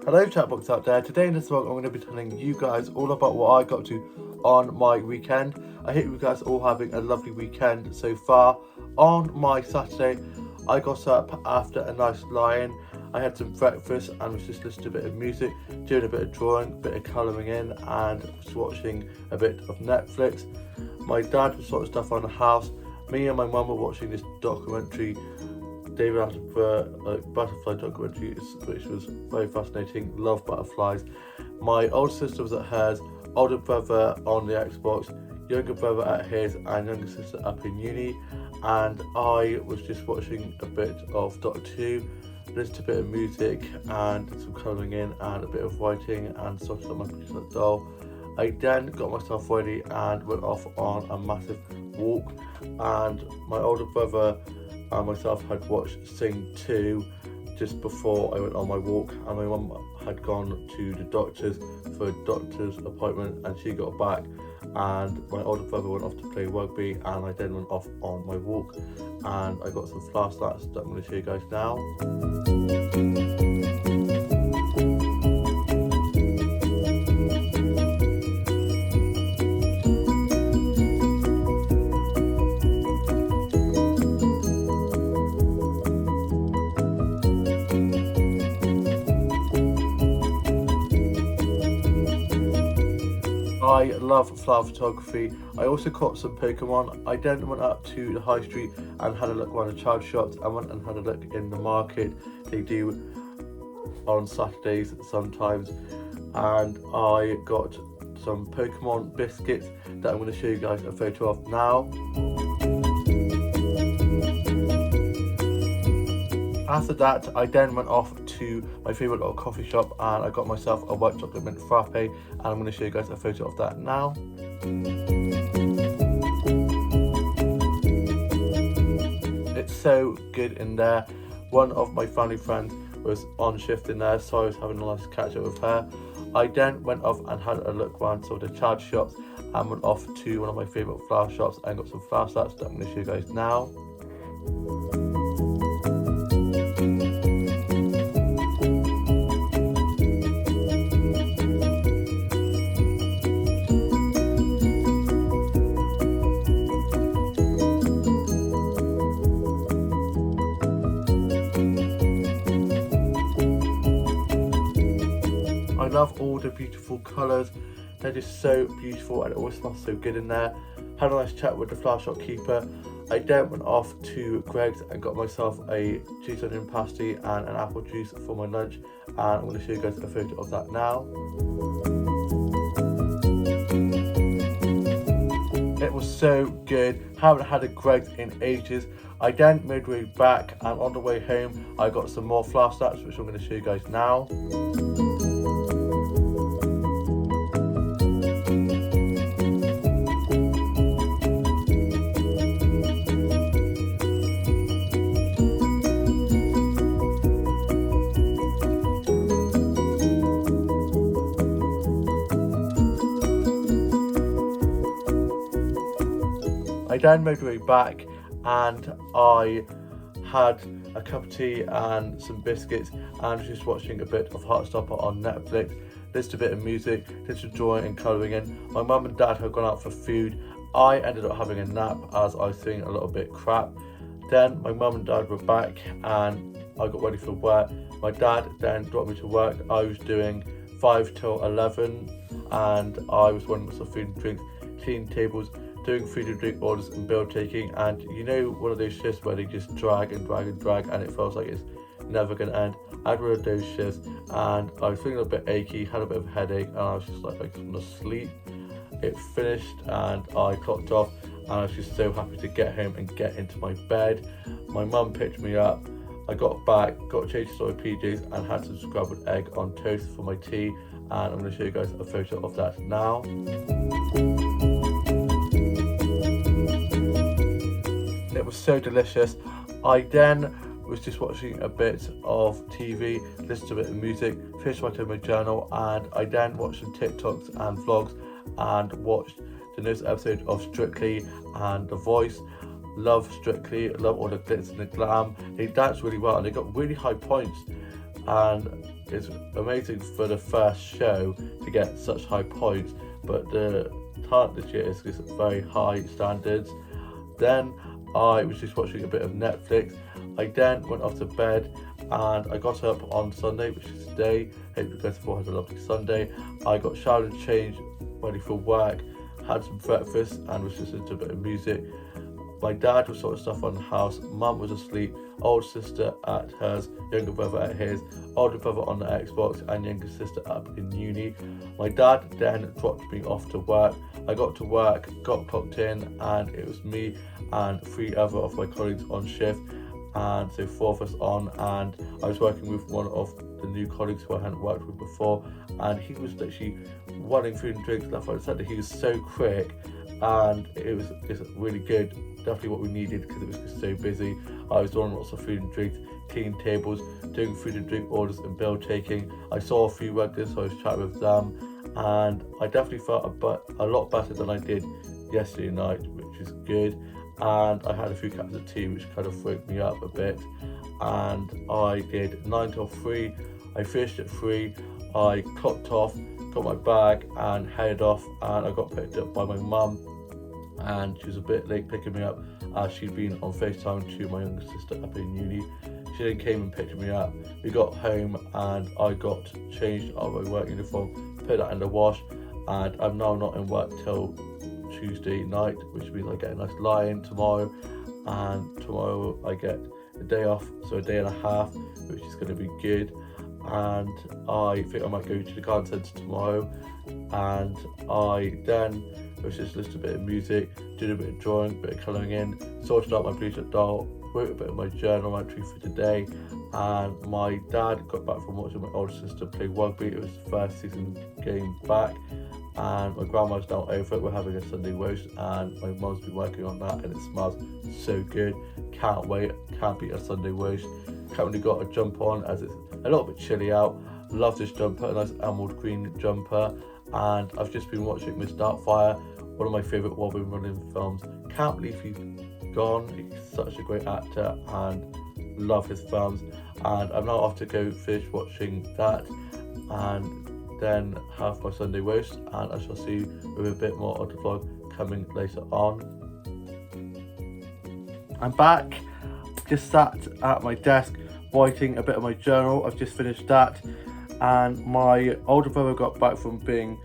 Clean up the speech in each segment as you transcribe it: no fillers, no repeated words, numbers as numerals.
Hello chatbox out there. Today in this vlog I'm going to be telling you guys all about what I got to on my weekend. I hope you guys are all having a lovely weekend so far. On my Saturday I got up after a nice lie-in. I had some breakfast and was just listening to a bit of music, doing a bit of drawing, a bit of colouring in, and was watching a bit of Netflix. My dad was sorting stuff on the house. Me and my mum were watching this documentary, David Attenborough butterfly documentary, which was very fascinating. Love butterflies. My older sister was at hers, older brother on the Xbox, younger brother at his, and younger sister up in uni. And I was just watching a bit of Doctor Who, listened to a bit of music and some colouring in and a bit of writing and sorted out my producer doll. I then got myself ready and went off on a massive walk, and my older brother and myself had watched Sing 2 just before I went on my walk, and my mum had gone to the doctor's for a doctor's appointment and she got back, and my older brother went off to play rugby, and I then went off on my walk and I got some flash stats that I'm going to show you guys now. I love flower photography. I also caught some Pokémon. I then went up to the high street and had a look around the child shops. I went and had a look in the market they do on Saturdays sometimes, and I got some Pokémon biscuits that I'm going to show you guys a photo of now. After that, I then went off to my favourite little coffee shop and I got myself a white chocolate mint frappe, and I'm going to show you guys a photo of that now. It's so good in there. One of my family friends was on shift in there, so I was having a nice catch up with her. I then went off and had a look around some of the child shops and went off to one of my favourite flower shops and got some flower sets that I'm going to show you guys now. I love all the beautiful colours, they're just so beautiful and it always smells so good in there. Had a nice chat with the flower shop keeper. I then went off to Greg's and got myself a cheese onion pasty and an apple juice for my lunch, and I'm going to show you guys a photo of that now. It was so good, haven't had a Greg's in ages. I then made my way back, and on the way home I got some more flower stats which I'm going to show you guys now. I then made my way back and I had a cup of tea and some biscuits and was just watching a bit of Heartstopper on Netflix, listened to a bit of music, did some drawing and colouring in. My mum and dad had gone out for food. I ended up having a nap as I was feeling a little bit crap. Then my mum and dad were back and I got ready for work. My dad then dropped me to work. I was doing 5 till 11 and I was running some food and drinks, cleaning tables, doing food and drink orders and bill taking, and you know, one of those shifts where they just drag and drag and drag and it feels like it's never going to end. I had one of those shifts and I was feeling a bit achy, had a bit of a headache, and I was just like, I just want to sleep. It finished and I clocked off and I was just so happy to get home and get into my bed. My mum picked me up, I got back, got changed to my PJs and had some scrambled egg on toast for my tea, and I'm going to show you guys a photo of that now. It was so delicious. I then was just watching a bit of TV, listened to a bit of music, finished writing my journal, and I then watched some TikToks and vlogs and watched the newest episode of Strictly and The Voice. Love Strictly, love all the glitz and the glam. They dance really well and they got really high points, and it's amazing for the first show to get such high points, but the talent this year is just very high standards. Then I was just watching a bit of Netflix. I then went off to bed and I got up on Sunday, which is today. Hope you guys have all had a lovely Sunday. I got showered and changed, ready for work, had some breakfast and was listening to a bit of music. My dad was sorting stuff on the house, mum was asleep, older sister at hers, younger brother at his, older brother on the Xbox and younger sister up in uni. My dad then dropped me off to work. I got to work, got clocked in, and it was me and 3 other of my colleagues on shift, and so 4 of us on, and I was working with one of the new colleagues who I hadn't worked with before, and he was literally running food and drinks left, right and centre. He was so quick and it was just really good, definitely what we needed because it was just so busy. I was doing lots of food and drinks, cleaning tables, doing food and drink orders and bill taking. I saw a few regulars, so I was chatting with them, and I definitely felt a lot better than I did yesterday night, which is good. And I had a few cups of tea, which kind of woke me up a bit, and I did 9 till 3. I finished at 3. I clocked off, got my bag and headed off, and I got picked up by my mum, and she was a bit late picking me up as she'd been on FaceTime to my younger sister up in uni. She then came and picked me up. We got home and I got changed out of my work uniform, put that in the wash, and I'm now not in work till Tuesday night, which means I get a nice lie-in tomorrow, and tomorrow I get a day off, so a day and a half, which is going to be good. And I think I might go to the garden centre tomorrow, and I then was just listening to a bit of music, did a bit of drawing, a bit of colouring in, sorted out my Bluetooth doll, wrote a bit of my journal entry for today, and my dad got back from watching my older sister play rugby. It was the first season game back, and my grandma's now over it. We're having a Sunday roast, and my mum's been working on that, and it smells so good. Can't wait, can't beat a Sunday roast. Currently got a jumper on as it's a little bit chilly out. Love this jumper, a nice emerald green jumper, and I've just been watching Miss Doubtfire, one of my favourite Robin Williams films. Can't believe he's gone. He's such a great actor and love his films, and I'm now off to go finish watching that and then have my Sunday roast, and I shall see you with a bit more of the vlog coming later on. I'm back, just sat at my desk writing a bit of my journal. I've just finished that, and my older brother got back from being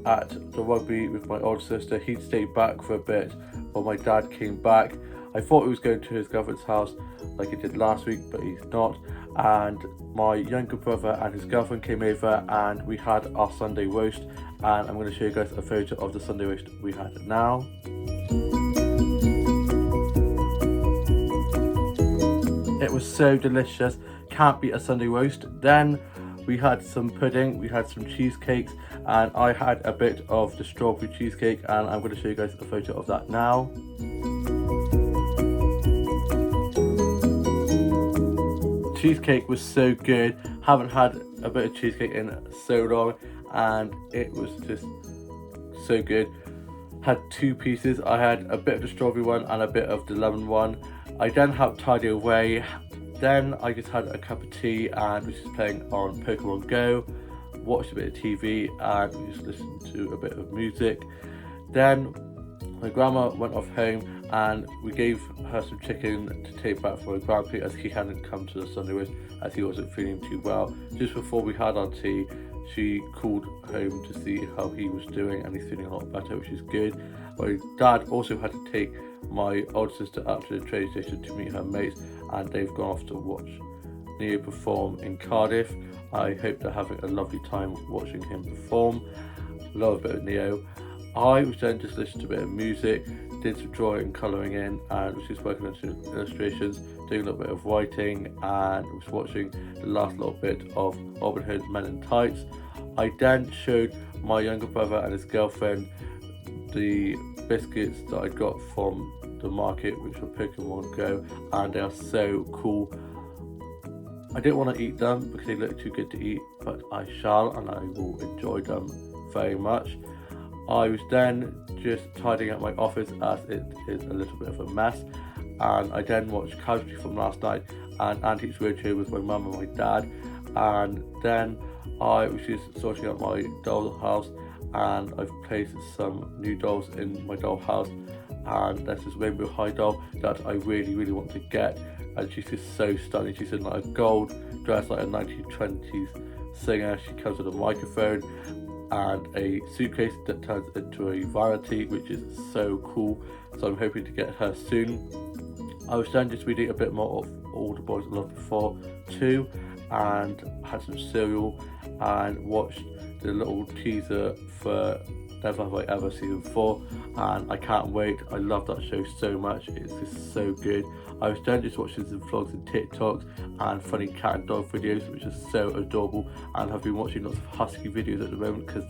at the rugby with my older sister. He'd stayed back for a bit while my dad came back. I thought he was going to his girlfriend's house like he did last week, but he's not. And my younger brother and his girlfriend came over, and we had our Sunday roast, and I'm going to show you guys a photo of the Sunday roast we had now. It was so delicious, can't beat a Sunday roast. Then we had some pudding, we had some cheesecakes, and I had a bit of the strawberry cheesecake, and I'm going to show you guys a photo of that now. Cheesecake was so good, haven't had a bit of cheesecake in so long, and it was just so good. Had 2 pieces. I had a bit of the strawberry one and a bit of the lemon one. I then helped tidy away. Then I just had a cup of tea and was just playing on Pokémon Go, watched a bit of TV, and we just listened to a bit of music. Then my grandma went off home, and we gave her some chicken to take back for my grandpa, as he hadn't come to the Sunday roast as he wasn't feeling too well. Just before we had our tea, she called home to see how he was doing, and he's feeling a lot better, which is good. My dad also had to take my older sister up to the train station to meet her mates, and they've gone off to watch Neo perform in Cardiff. I hope they're having a lovely time watching him perform. Love a bit of Neo. I was then just listening to a bit of music, did some drawing and colouring in, and was just working on some illustrations, doing a little bit of writing, and was watching the last little bit of Robin Hood's Men in Tights. I then showed my younger brother and his girlfriend the biscuits that I got from the market, which were Pokémon Go, and they are so cool. I didn't want to eat them because they look too good to eat, but I shall, and I will enjoy them very much. I was then just tidying up my office as it is a little bit of a mess, and I then watched Casualty from last night and Antiques Roadshow with my mum and my dad, and then I was just sorting out my doll house, and I've placed some new dolls in my doll house, and there's this Rainbow High doll that I really want to get, and she's just so stunning. She's in like a gold dress, like a 1920s singer. She comes with a microphone and a suitcase that turns into a vanity, which is so cool. So I'm hoping to get her soon. I was then just reading a bit more of All the Boys I Loved Before too, and had some cereal and watched the little teaser for Never Have I Ever Season 4, and I can't wait. I love that show so much. It's just so good. I was then just watching some vlogs and TikToks and funny cat and dog videos, which are so adorable, and have been watching lots of husky videos at the moment because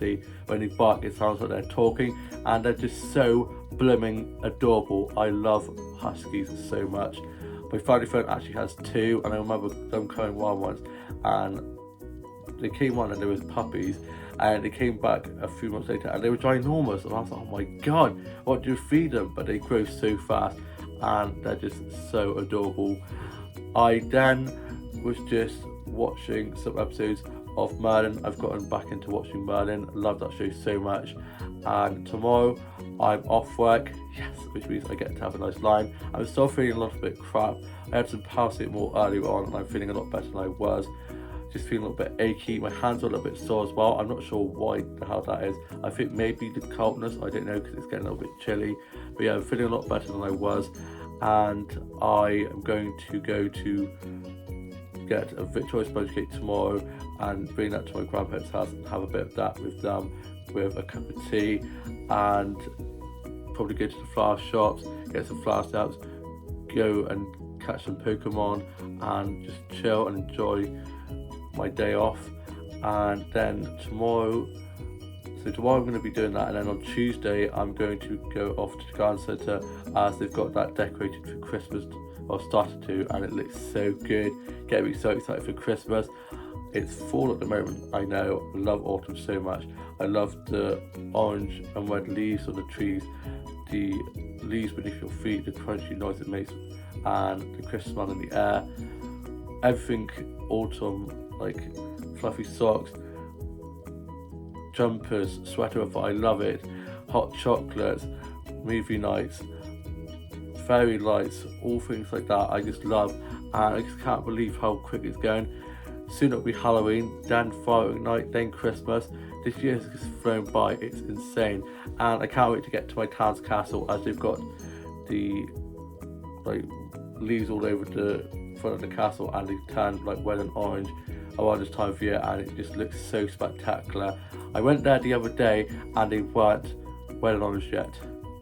when they bark it sounds like they're talking, and they're just so blooming adorable. I love huskies so much. My family friend actually has 2, and I remember them coming one once, and they came on and there was puppies, and they came back a few months later and they were ginormous, and I was like, oh my god, what do you feed them? But they grow so fast and they're just so adorable. I then was just watching some episodes of Merlin. I've gotten back into watching Merlin. I love that show so much. And tomorrow I'm off work, yes, which means I get to have a nice line. I'm still feeling a little bit crap. I had some paracetamol earlier on and I'm feeling a lot better than I was. Just feeling a little bit achy. My hands are a little bit sore as well. I'm not sure why the hell that is. I think maybe the coldness, I don't know, because it's getting a little bit chilly. But yeah, I'm feeling a lot better than I was. And I am going to go to get a Victoria sponge cake tomorrow and bring that to my grandparents' house and have a bit of that with them with a cup of tea, and probably go to the flower shops, get some flower stamps, go and catch some Pokemon and just chill and enjoy my day off. And then tomorrow I'm going to be doing that, and then on Tuesday I'm going to go off to the garden centre as they've got that decorated for Christmas, or started to, and it looks so good. Get me so excited for Christmas. It's fall at the moment, I know. I love autumn so much. I love the orange and red leaves on the trees, the leaves beneath your feet, the crunchy noise it makes, and the crisp smell in the air. Everything autumn, like fluffy socks, jumpers, sweater weather, I love it. Hot chocolates, movie nights, fairy lights, all things like that I just love, and I just can't believe how quick it's going. Soon it'll be Halloween, then Friday night, then Christmas. This year has just flown by, it's insane, and I can't wait to get to my town's castle as they've got the like leaves all over the front of the castle, and they turn like red and orange around this time of year, and it just looks so spectacular. I went there the other day and they weren't red and orange yet.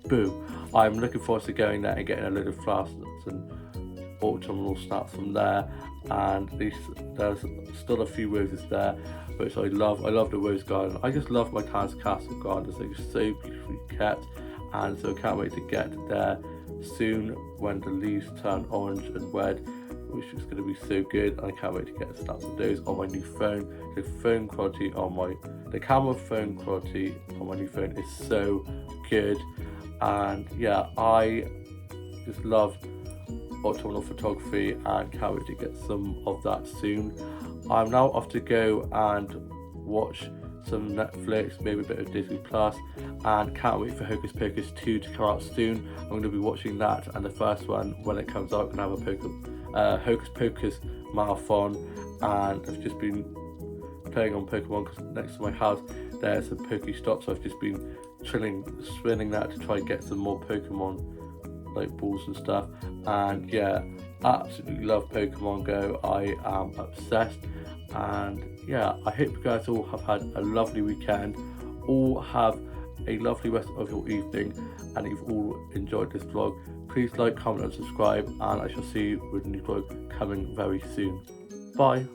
Boo. I'm looking forward to going there and getting a load of flowers and autumnal snaps from there, and there's still a few roses there, which I love. I love the rose garden. I just love my town's castle gardens. They're just so beautifully kept, and so I can't wait to get there soon when the leaves turn orange and red, which is going to be so good. I can't wait to get snaps of those on my new phone. The camera phone quality on my new phone is so good, and yeah, I just love autumnal photography and can't wait to get some of that soon. I'm now off to go and watch some Netflix, maybe a bit of Disney Plus, and can't wait for Hocus Pocus 2 to come out soon. I'm going to be watching that, and the first one, when it comes out, I'm going to have a Hocus Pocus marathon, and I've just been playing on Pokemon because next to my house there's a Pokestop, so I've just been spinning that to try and get some more Pokemon like balls and stuff. And yeah, absolutely love Pokemon Go. I am obsessed, and yeah, I hope you guys all have had a lovely weekend, all have a lovely rest of your evening, and if you've all enjoyed this vlog, please like, comment and subscribe, and I shall see you with a new vlog coming very soon. Bye.